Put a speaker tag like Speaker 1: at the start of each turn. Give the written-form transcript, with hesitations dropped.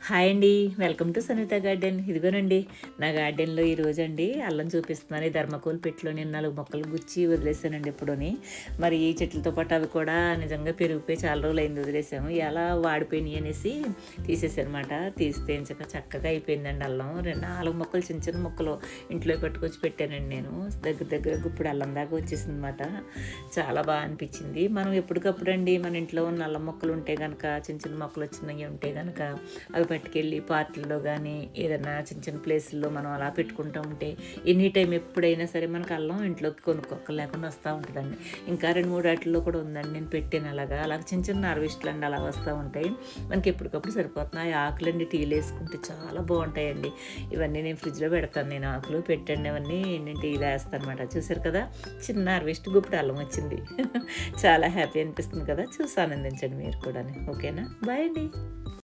Speaker 1: Hi అండి. Welcome to Sanitha garden. ఇదిగోనండి నా గార్డెన్‌లో ఈరోజండి అల్లం చూపిస్తున్నాను. ఈ థర్మాకోల్ పెట్టెలో నేను 4 మొక్కలు గుచ్చి వదిలేసానండి ఎప్పుడోని. మరి ఈ చెట్లతో పాటు అవి కూడా నిజంగా పెరిగిపోయి చాలా రోజులైంది వదిలేసాము. ఎలా వాడిపోయినాయి అనేసి తీసేసానమాట. తీస్తే చక్కగా అయిపోయిందండి అల్లం. 4 మొక్కలు చిన్న చిన్న మొక్కలు ఇంట్లో పట్టుకొచ్చి పెట్టానండి నేను. దగ్గర గుప్పుడు అల్లం దాకా వచ్చేసిందనమాట. చాలా బాగా అనిపించింది. మనం ఎప్పటికప్పుడండి మన ఇంట్లో ఉన్న అల్లం మొక్కలు ఉంటే గనక చిన్న చిన్న మొక్కలు వచ్చినవి ఉంటే గనక అవి పట్టుకెళ్ళి పార్టీల్లో కానీ ఏదైనా చిన్న చిన్న ప్లేసుల్లో మనం అలా పెట్టుకుంటూ ఉంటే ఎనీ టైం ఎప్పుడైనా సరే మనకు అల్లం ఇంట్లోకి కొనుక్కోక లేకుండా వస్తూ ఉంటుందండి. ఇంకా 2-3 వాటిల్లో కూడా ఉందండి నేను పెట్టాను అలాగా చిన్న చిన్న హార్వెస్ట్లు అండి అలా వస్తూ ఉంటాయి. మనకి ఎప్పటికప్పుడు సరిపోతున్నాయి. ఆకులండి టీలు వేసుకుంటే చాలా బాగుంటాయండి. ఇవన్నీ నేను ఫ్రిడ్జ్లో పెడతాను. నేను ఆకులు పెట్టండి అవన్నీ నేను టీలు వేస్తాను అనమాట. చూసారు కదా, చిన్న హార్వెస్ట్ గుప్పుడు అల్లం వచ్చింది. చాలా హ్యాపీ అనిపిస్తుంది కదా. చూసి ఆనందించండి మీరు కూడా. ఓకేనా? బాయ్ అండి.